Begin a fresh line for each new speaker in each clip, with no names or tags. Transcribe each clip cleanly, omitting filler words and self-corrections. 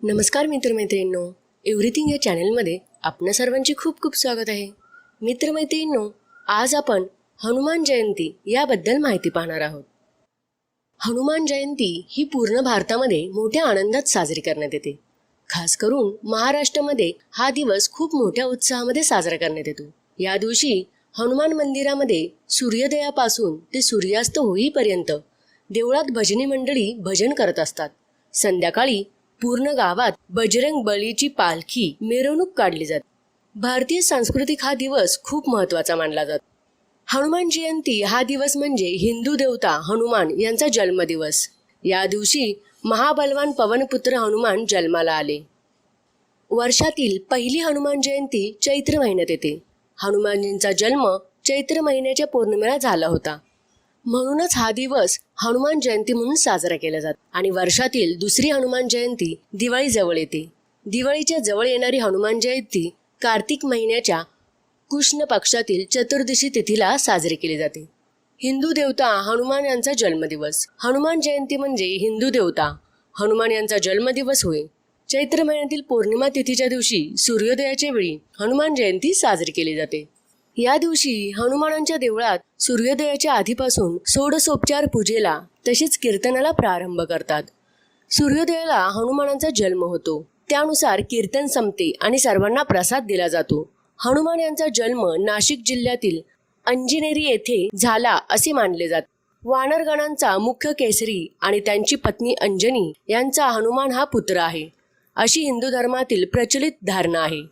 नमस्कार मित्रमैत्रिणींनो, एव्हरीथिंग या चॅनलमध्ये आपणा सर्वांचे खूप खूप स्वागत आहे. मित्रमैत्रिणींनो, आज आपण हनुमान जयंती याबद्दल माहिती पाहणार आहोत. हनुमान जयंती ही पूर्ण भारतामध्ये मोठ्या आनंदात साजरी करण्यात येते. खास करून महाराष्ट्रामध्ये हा दिवस खूप मोठ्या उत्साहामध्ये साजरा करण्यात येतो. या दिवशी हनुमान मंदिरामध्ये सूर्योदयापासून ते सूर्यास्त होईपर्यंत देवळात भजनी मंडळी भजन करत असतात. संध्याकाळी पूर्ण गावात बजरंग बलीची पालखी मिरवणूक काढली जाते. भारतीय सांस्कृतिक हा दिवस खूप महत्त्वाचा मानला जातो. हनुमान जयंती हा दिवस म्हणजे हिंदू देवता हनुमान यांचा जन्मदिवस. या दिवशी महाबलवान पवनपुत्र हनुमान जन्माला आले. वर्षातील पहिली हनुमान जयंती चैत्र महिन्यात येते. हनुमानजींचा जन्म चैत्र महिन्याच्या पौर्णिमेला झाला होता. म्हणूनच हा दिवस हनुमान जयंती म्हणून साजरा केला जातो. आणि वर्षातील दुसरी हनुमान जयंती दिवाळी जवळ येते. दिवाळीच्या जवळ येणारी हनुमान जयंती कार्तिक महिन्याच्या कृष्ण पक्षातील चतुर्दशी तिथीला साजरी केली जाते. हिंदू देवता हनुमान यांचा जन्मदिवस. हनुमान जयंती म्हणजे हिंदू देवता हनुमान यांचा जन्मदिवस होय. चैत्र महिन्यातील पौर्णिमा तिथीच्या दिवशी सूर्योदयाच्या वेळी हनुमान जयंती साजरी केली जाते. या दिवशी हनुमानांच्या देवळात सूर्योदयाच्या आधीपासून षोडशोपचार पूजेला तसेच कीर्तनाला प्रारंभ करतात. सूर्योदयाला हनुमानांचा जन्म होतो, त्यानुसार कीर्तन संपते आणि सर्वांना प्रसाद दिला जातो. हनुमान यांचा जन्म नाशिक जिल्ह्यातील अंजनेरी येथे झाला असे मानले जाते. वानरगणांचा मुख्य केसरी आणि त्यांची पत्नी अंजनी यांचा हनुमान हा पुत्र आहे, अशी हिंदू धर्मातील प्रचलित धारणा आहे.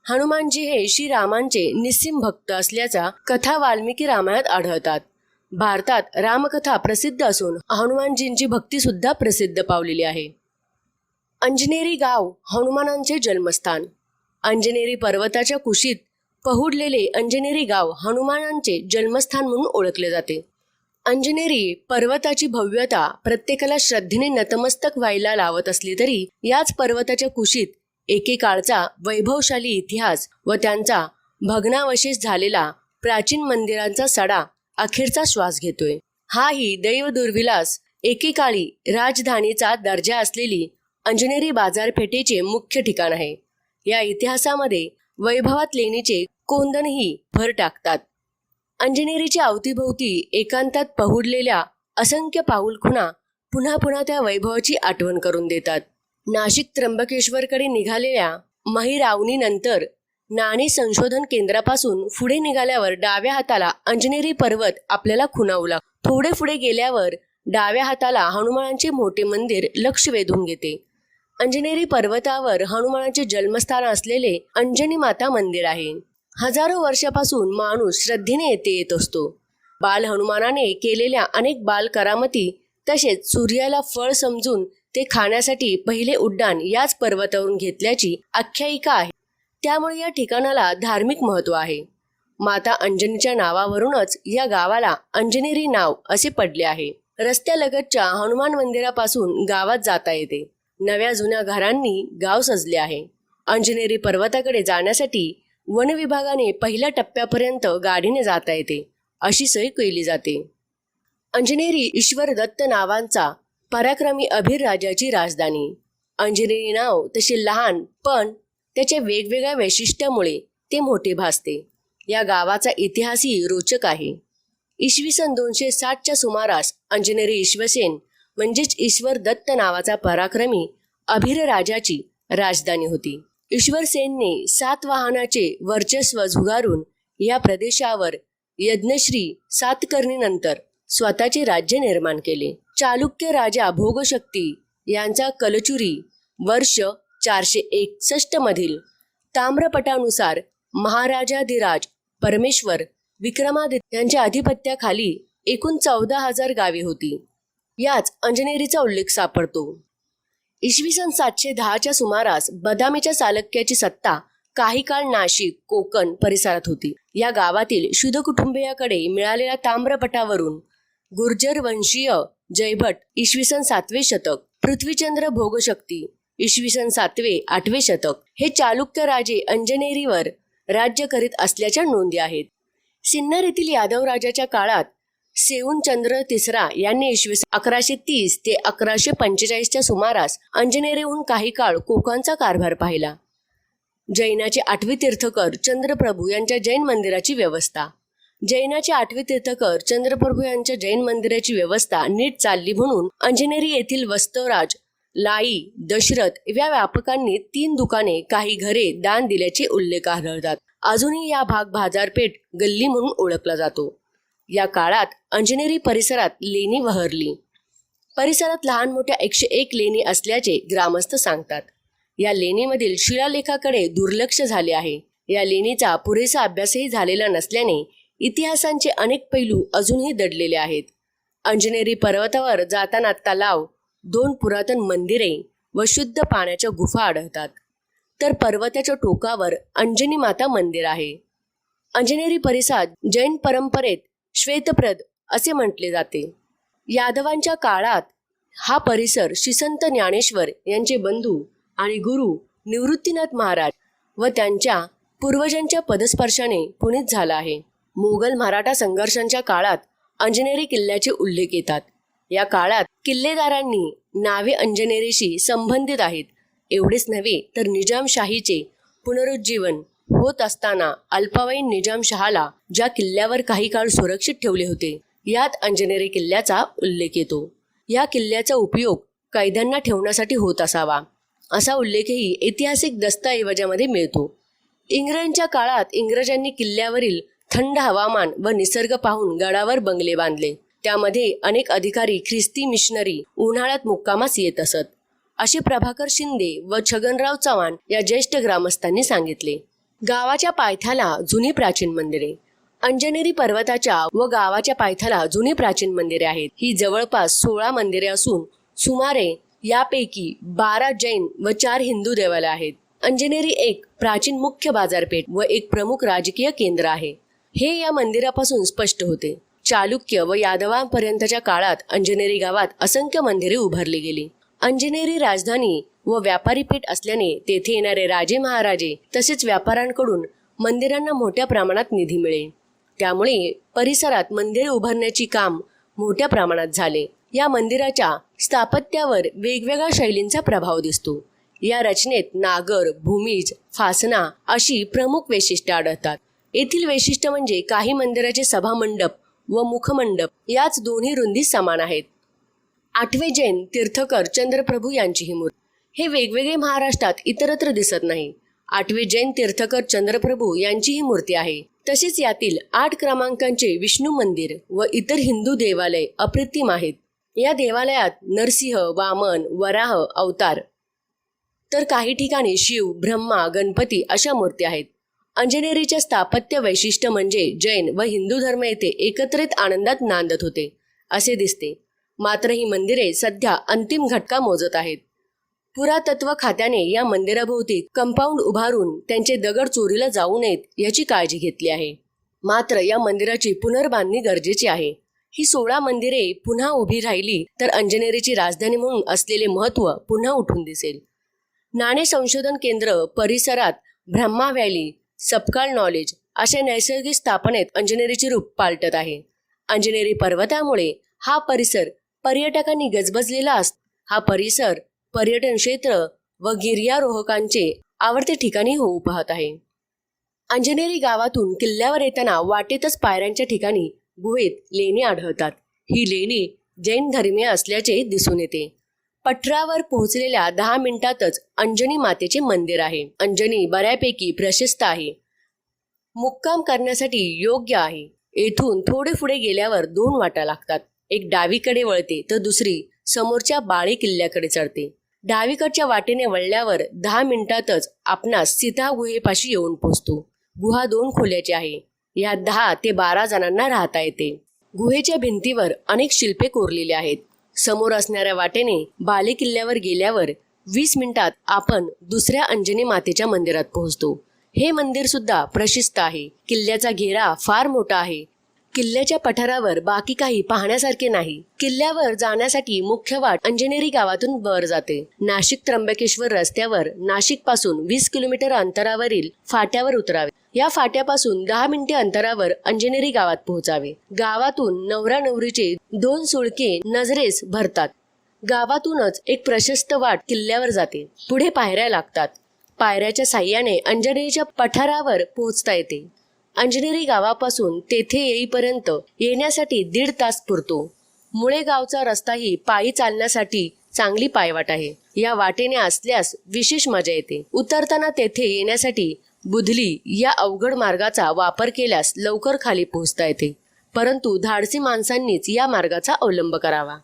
हनुमानजी हे श्रीरामांचे निस्सीम भक्त असल्याचा कथा वाल्मिकी रामायणात आढळतात. भारतात रामकथा प्रसिद्ध असून हनुमानजींची भक्ती सुद्धा प्रसिद्ध पावलेली आहे. अंजनेरी गाव हनुमानांचे जन्मस्थान. अंजनेरी पर्वताच्या कुशीत पहुडलेले अंजनेरी गाव हनुमानांचे जन्मस्थान म्हणून ओळखले जाते. अंजनेरी पर्वताची भव्यता प्रत्येकाला श्रद्धेने नतमस्तक व्हायला लावत असली तरी याच पर्वताच्या कुशीत एकेकाळचा वैभवशाली इतिहास व त्यांचा भग्नावशेष झालेला प्राचीन मंदिरांचा सडा अखेरचा श्वास घेतोय. हा ही दैव दुर्विलास एकेकाळी राजधानीचा दर्जा असलेली अंजनेरी बाजारपेठेचे मुख्य ठिकाण आहे. या इतिहासामध्ये वैभवात लेणीचे कोंदणही भर टाकतात. अंजनेरीच्या अवतीभोवती एकांतात पहुडलेल्या असंख्य पाऊलखुणा पुन्हा पुन्हा त्या वैभवाची आठवण करून देतात. नाशिक त्र्यंबकेश्वरकडे निघालेल्या महिरावणीनंतर नाणी संशोधन केंद्रापासून पुढे निघाल्यावर डाव्या हाताला अंजनेरी पर्वत आपल्याला खुणावू लागतो. थोडे पुढे गेल्यावर डाव्या हाताला हनुमानांचे मोठे मंदिर लक्ष वेधून घेते. अंजनेरी पर्वतावर हनुमानाचे जन्मस्थान असलेले अंजनी माता मंदिर आहे. हजारो वर्षापासून माणूस श्रद्धेने येथे येत असतो. बाल हनुमानाने केलेल्या अनेक बाल करामती तसेच सूर्याला फळ समजून ते खाण्यासाठी पहिले उड्डाण याच पर्वतावरून घेतल्याची आख्यायिका आहे. त्यामुळे या ठिकाणाला धार्मिक महत्त्व आहे. माता अंजनीच्या नावावरूनच या गावाला अंजनेरी नाव असे पडले आहे. रस्त्यालगतच्या हनुमान मंदिरापासून गावात जाता येते. नव्या जुन्या घरांनी गाव सजले आहे. अंजनेरी पर्वताकडे जाण्यासाठी वन विभागाने पहिल्या टप्प्यापर्यंत गाडीने जाता येते अशी सोय केली जाते. अंजनेरी ईश्वर दत्त नावांचा पराक्रमी अभिर राजाची राजधानी. अंजनेरी नाव तसे लहान पण त्याच्या वेगवेगळ्या वैशिष्ट्यामुळे ते मोठे भासते. या गावाचा इतिहासही रोचक आहे. इसवी सन 260च्या सुमारास अंजनेरी ईश्वसेन म्हणजेच ईश्वर दत्त नावाचा पराक्रमी अभिर राजाची राजधानी होती. ईश्वरसेनने सातवाहनाचे वर्चस्व झुगारून या प्रदेशावर यज्ञश्री सातकर्णीनंतर स्वतःचे राज्य निर्माण केले. चालुक्य राजा भोगशक्ती यांचा कलचुरी वर्ष 461 मधील ताम्रपटानुसार महाराजाधिराज परमेश्वर विक्रमादित्य यांच्या अधिपत्याखाली एकूण 14,000 गावे होती. याच अंजनेरीचा उल्लेख सापडतो. इसवी सन 710च्या सुमारास बदामीच्या चालुक्याची सत्ता काही काळ नाशिक कोकण परिसरात होती. या गावातील शुद्ध कुटुंबियाकडे मिळालेल्या ताम्रपटावरून गुर्जर वंशीय जयभट इसवी सन 7वे शतक, पृथ्वीचंद्र भोगशक्ती इसवी सन 7वे-8वे शतक हे चालुक्य राजे अंजनेरीवर राज्य करीत असल्याच्या नोंदी आहेत. सिन्नर येथील यादव राजाच्या काळात सेऊणचंद्र तिसरा यांनी इसवी 1130 ते 1145च्या सुमारास अंजनेरीहून काही काळ कोकणचा कारभार पाहिला. जैनाचे 8वे तीर्थकर चंद्रप्रभू यांच्या जैन मंदिराची व्यवस्था. जैनाचे 8वे तीर्थकर चंद्रप्रभू यांच्या जैन मंदिराची व्यवस्था नीट चालली म्हणून अंजनेरी येथील वस्तवराज, लाई, दशरथ या व्यापकांनी 3 दुकाने, काही घरे दान दिल्याचे उल्लेख आढळतात. अजूनही या भाग बाजारपेठ गल्ली म्हणून ओळखला जातो. या काळात अंजनेरी परिसरात लेणी बहरली. परिसरात लहान मोठ्या 101 लेणी असल्याचे ग्रामस्थ सांगतात. या लेणीमधील शिलालेखाकडे दुर्लक्ष झाले आहे. या लेणीचा पुरेसा अभ्यासही झालेला नसल्याने इतिहासांचे अनेक पैलू अजूनही दडलेले आहेत. अंजनेरी पर्वतावर जाताना तलाव, 2 पुरातन मंदिरे व शुद्ध पाण्याच्या गुफा आढळतात. तर पर्वताच्या टोकावर अंजनी माता मंदिर आहे. अंजनेरी परिसरात जैन परंपरेत श्वेतप्रद असे म्हटले जाते. यादवांच्या काळात हा परिसर श्रीसंत ज्ञानेश्वर यांचे बंधू आणि गुरु निवृत्तीनाथ महाराज व त्यांच्या पूर्वजांच्या पदस्पर्शाने पुनीत झाला आहे. मोगल मराठा संघर्षांच्या काळात अंजनेरी किल्ल्याचे उल्लेख येतात. या काळात किल्लेदारांनी नावे अंजनेरीशी संबंधित आहेत. एवढेच नव्हे तर निजामशाहीचे पुनरुज्जीवन होत असताना अल्पावयीन निजामशहाला ज्या किल्ल्यावर काही काळ सुरक्षित ठेवले होते, यात अंजनेरी किल्ल्याचा उल्लेख येतो. या किल्ल्याचा उपयोग कैद्यांना ठेवण्यासाठी होत असावा असा उल्लेखही ऐतिहासिक दस्तऐवजामध्ये मिळतो. इंग्रजांच्या काळात इंग्रजांनी किल्ल्यावरील थंड हवामान व निसर्ग पाहून गडावर बंगले बांधले. त्यामध्ये अनेक अधिकारी ख्रिस्ती मिशनरी उन्हाळ्यात मुक्कामास येत असत, असे प्रभाकर शिंदे व छगनराव चव्हाण या ज्येष्ठ ग्रामस्थांनी सांगितले. गावाच्या पायथ्याला जुनी प्राचीन मंदिरे. अंजनेरी पर्वताच्या व गावाच्या पायथ्याला जुनी प्राचीन मंदिरे आहेत. ही जवळपास 16 मंदिरे असून सुमारे यापैकी 12 जैन व 4 हिंदू देवालय आहेत. अंजनेरी एक प्राचीन मुख्य बाजारपेठ व एक प्रमुख राजकीय केंद्र आहे, हे या मंदिरापासून स्पष्ट होते. चालुक्य व यादवांपर्यंतच्या काळात अंजनेरी गावात असंख्य मंदिरे उभारली गेली. अंजनेरी राजधानी व व्यापारी पेठ असल्याने तेथे येणारे राजे महाराजे तसेच व्यापाऱ्यांकडून मंदिरांना मोठ्या प्रमाणात निधी मिळे. त्यामुळे परिसरात मंदिरे उभारण्याची काम मोठ्या प्रमाणात झाले. या मंदिराच्या स्थापत्यावर वेगवेगळ्या शैलींचा प्रभाव दिसतो. या रचनेत नागर, भूमिज, फासना अशी प्रमुख वैशिष्ट्ये आढळतात. येथील वैशिष्ट्य म्हणजे काही मंदिराचे सभामंडप व मुखमंडप याच दोन्ही रुंदी समान आहेत. 8वे जैन तीर्थकर चंद्रप्रभू यांची ही मूर्ती. हे वेगवेगळे महाराष्ट्रात इतरत्र दिसत नाही. 8वे जैन तीर्थकर चंद्रप्रभू यांची ही मूर्ती आहे. तसेच यातील 8 क्रमांकांचे विष्णू मंदिर व इतर हिंदू देवालय अप्रतिम आहेत. या देवालयात नरसिंह, वामन, वराह अवतार, तर काही ठिकाणी शिव, ब्रह्मा, गणपती अशा मूर्ती आहेत. अंजनेरीच्या स्थापत्य वैशिष्ट्य म्हणजे जैन व हिंदू धर्म येथे एकत्रित आनंदात नांदत होते असे दिसते. मात्र ही मंदिरे सध्या अंतिम घटका मोजत आहेत. पुरातत्व खात्याने या मंदिराभोवती कंपाऊंड उभारून त्यांचे दगड चोरीला जाऊ नयेत याची काळजी घेतली आहे. मात्र या मंदिराची पुनर्बांधणी गरजेची आहे. ही 16 मंदिरे पुन्हा उभी राहिली तर अंजनेरीची राजधानी म्हणून असलेले महत्त्व पुन्हा उठून दिसेल. नाणे संशोधन केंद्र परिसरात ब्रह्मा व्हॅली, सबकाळ नॉलेज अशा नैसर्गिक स्थापनेत अंजनेरीचे रूप पालटत आहे. अंजनेरी पर्वतामुळे हा परिसर पर्यटकांनी गजबजलेला असतो. हा परिसर पर्यटन क्षेत्र व गिर्यारोहकांचे आवडते ठिकाणी होऊ पाहत आहे. अंजनेरी गावातून किल्ल्यावर येताना वाटेतच पायऱ्यांच्या ठिकाणी गुहेत लेणी आढळतात. ही लेणी जैन धर्मीय असल्याचे दिसून येते. पठारावर पोहोचलेल्या 10 मिनिटातच अंजनी मातेचे मंदिर आहे. अंजनी बऱ्यापैकी प्रशस्त आहे, मुक्काम करण्यासाठी योग्य आहे. येथून थोडे पुढे गेल्यावर 2 वाटा लागतात. एक डावीकडे वळते तर दुसरी समोरच्या बाळे किल्ल्याकडे चढते. डावीकडच्या वाटेने वळल्यावर 10 मिनिटातच आपणास सीता गुहेपाशी येऊन पोहोचतो. गुहा 2 खोल्याची आहे. या 10 ते 12 जणांना राहता येते. गुहेच्या भिंतीवर अनेक शिल्पे कोरलेली आहेत. समोर असणाऱ्या वाटेने बाले किल्ल्यावर गेल्यावर 20 मिनिटात आपण दुसऱ्या अंजनी मातेच्या मंदिरात पोहोचतो. हे मंदिर सुद्धा प्रशस्त आहे. किल्ल्याचा घेरा फार मोठा आहे. किल्ल्याच्या पठारावर बाकी काही पाहण्यासारखे नाही. किल्ल्यावर जाण्यासाठी मुख्य वाट अंजनेरी गावातून वर जाते. नाशिक त्र्यंबकेश्वर रस्त्यावर नाशिक पासून 20 किलोमीटर अंतरावरील फाट्यावर उतरावे. या फाट्यापासून 10 मिनिटे अंतरावर अंजनेरी गावात पोहोचावे. गावातून नवरा नवरीचे 2 सुळके नजरेस भरतात. गावातूनच एक प्रशस्त वाट किल्ल्यावर जाते. पुढे पायऱ्या लागतात. पायऱ्याच्या साह्याने अंजनेरीच्या पठारावर पोहोचता येते. अंजनेरी गावापासून तेथे येईपर्यंत येण्यासाठी 1.5 तास पुरतो. मुळे गावचा रस्ताही पायी चालण्यासाठी चांगली पायवाट आहे. या वाटेने असल्यास विशेष मजा येते. उतरताना तेथे येण्यासाठी बुधली या अवघड मार्गाचा वापर केल्यास लवकर खाली पोहोचता येते. परंतु धाडसी माणसांनीच या मार्गाचा अवलंब करावा.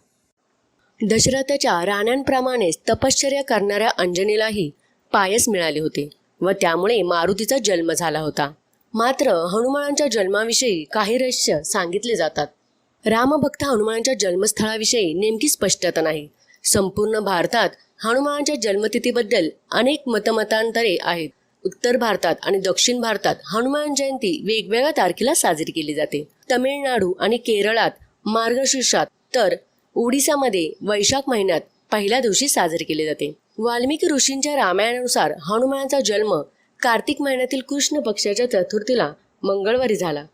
दशरथाच्या राण्यांप्रमाणेच तपश्चर्या करणाऱ्या अंजनीलाही पायस मिळाले होते व त्यामुळे मारुतीचा जन्म झाला होता. मात्र हनुमानांच्या जन्माविषयी काही रहस्य सांगितले जातात. रामभक्त हनुमानांच्या जन्मस्थळाविषयी नेमकी स्पष्टता नाही. संपूर्ण भारतात हनुमानांच्या जन्मतिथीबद्दल अनेक मतमतांतरे आहेत. उत्तर भारतात आणि दक्षिण भारतात हनुमान जयंती वेगवेगळ्या तारखेला साजरी केली जाते. तमिळनाडू आणि केरळात मार्गशीर्षात तर ओडिसामध्ये वैशाख महिन्यात पहिल्या दिवशी साजरी केले जाते. वाल्मिकी ऋषींच्या रामायणानुसार हनुमानाचा जन्म कार्तिक महिन्यातील कृष्ण पक्षाच्या चतुर्थीला मंगळवारी झाला.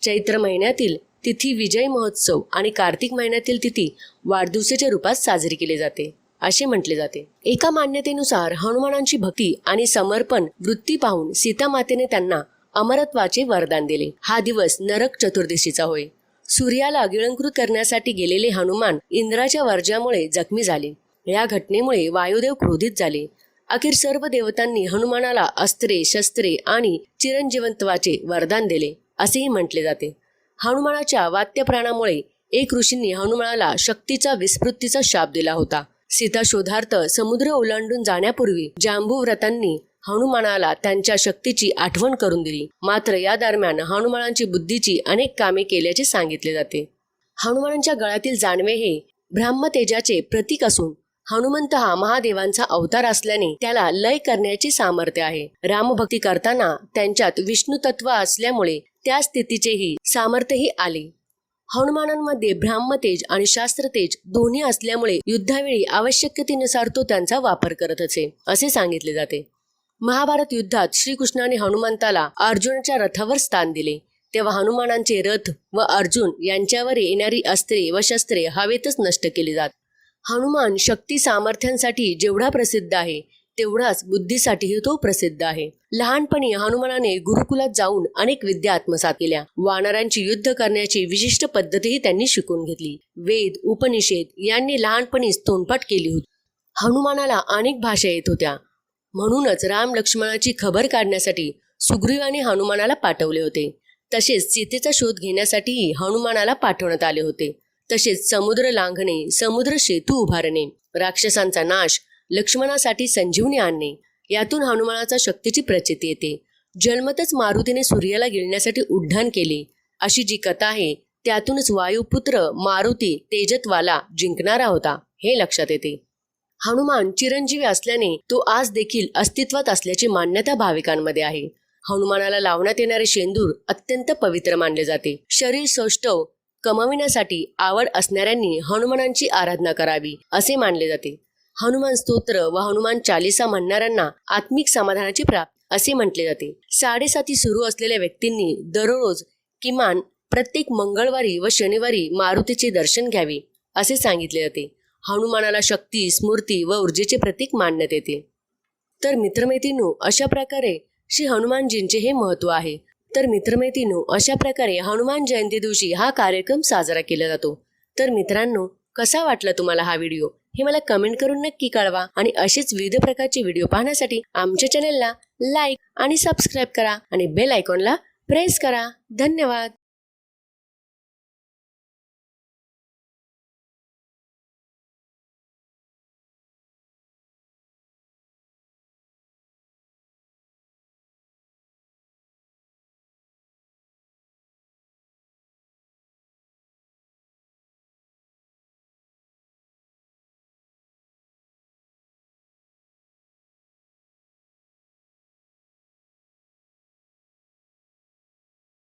चैत्र महिन्यातील तिथी विजय महोत्सव आणि कार्तिक महिन्यातील तिथी वाढदिवसाच्या रूपात साजरी केली जाते असे म्हटले जाते. एका मान्यतेनुसार हनुमानांची भक्ती आणि समर्पण वृत्ती पाहून सीता मातेने त्यांना अमरत्वाचे वरदान दिले. हा दिवस नरक चतुर्दशीचा होय. सूर्याला गिळंकृत करण्यासाठी गेलेले हनुमान इंद्राच्या वर्जामुळे जखमी झाले. या घटनेमुळे वायुदेव क्रोधित झाले. अखेर सर्व देवतांनी हनुमानाला अस्त्रे, शस्त्रे आणि चिरंजीवत्वाचे वरदान दिले असेही म्हटले जाते. हनुमानाच्या वात्यप्राणामुळे एक ऋषींनी हनुमानाला शक्तीचा विस्मृतीचा शाप दिला होता. सीता शोधार्थ समुद्र ओलांडून जाण्यापूर्वी जांबुव्रतांनी हनुमानाला त्यांच्या शक्तीची आठवण करून दिली. मात्र या दरम्यान हनुमानांची बुद्धीची अनेक कामे केल्याचे सांगितले जाते. हनुमानांच्या गळ्यातील जानवे हे ब्रह्मतेजाचे प्रतीक असून हनुमंत हा महादेवांचा अवतार असल्याने त्याला लय करण्याचे सामर्थ्य आहे. रामभक्ती करताना त्यांच्यात विष्णू तत्व असल्यामुळे त्या स्थितीचेही सामर्थ्यही आले. हनुमानांमध्ये ब्रह्मतेज आणि शास्त्रतेज दोन्ही असल्यामुळे युद्धावेळी आवश्यकतेनुसार तो त्यांचा वापर करत असे असे सांगितले जाते. महाभारत युद्धात श्रीकृष्णाने हनुमंताला अर्जुनाच्या रथावर स्थान दिले. तेव्हा हनुमानांचे रथ व अर्जुन यांच्यावर येणारी अस्त्रे व शस्त्रे हवेतच नष्ट केली जात. हनुमान शक्ती सामर्थ्यांसाठी जेवढा प्रसिद्ध आहे तेवढाच बुद्धीसाठीही तो प्रसिद्ध आहे. लहानपणी हनुमानाने गुरुकुलात जाऊन अनेक विद्या आत्मसात केल्या. वानरांची युद्ध करण्याची विशिष्ट पद्धतीही त्यांनी शिकून घेतली. वेद, उपनिषद यांनी लहानपणीच तोंडपाठ केली होती. हनुमानाला अनेक भाषा येत होत्या. म्हणूनच राम लक्ष्मणाची खबर काढण्यासाठी सुग्रीवाने हनुमानाला पाठवले होते. तसेच सीतेचा शोध घेण्यासाठीही हनुमानाला पाठवण्यात आले होते. तसेच समुद्र लांघणे, समुद्र सेतू उभारणे, राक्षसांचा नाश, लक्ष्मणासाठी संजीवनी आणणे यातून हनुमानाचा शक्तीची प्रचिती येते. जन्मतच मारुतीने सूर्याला गिळण्यासाठी उड्डाण केले अशी जी कथा आहे त्यातूनच वायुपुत्र मारुती तेजत्वाला जिंकणारा होता हे लक्षात येते. हनुमान चिरंजीवी असल्याने तो आज देखील अस्तित्वात असल्याची मान्यता भाविकांमध्ये आहे. हनुमानाला लावण्यात येणारे शेंदूर अत्यंत पवित्र मानले जाते. शरीर सौष्ठव कमाविण्यासाठी आवड असणाऱ्यांनी हनुमानांची आराधना करावी असे मानले जाते. हनुमान स्तोत्र व हनुमान चालिसा म्हणणाऱ्यांना आत्मिक समाधानाची प्राप्ती असे म्हटले जाते. 7:30 सुरू असलेल्या व्यक्तींनी दररोज किमान प्रत्येक मंगळवारी व शनिवारी मारुतीचे दर्शन घ्यावे असे सांगितले जाते. हनुमानाला शक्ती, स्मृती व ऊर्जेचे प्रतीक मानण्यात येते. तर मित्रमैत्रिणींनो, अशा प्रकारे श्री हनुमानजींचे हे महत्व आहे. तर मित्रमैत्रिणींनो, अशा प्रकारे हनुमान जयंती दिवशी हा कार्यक्रम साजरा केला जातो. तर मित्रांनो, कसा वाटला तुम्हाला हा व्हिडिओ हे मला कमेंट करून नक्की कळवा. आणि असेच विविध प्रकारचे व्हिडिओ पाहण्यासाठी आमच्या चॅनलला लाईक आणि सबस्क्राईब करा आणि बेल आयकॉनला प्रेस करा. धन्यवाद.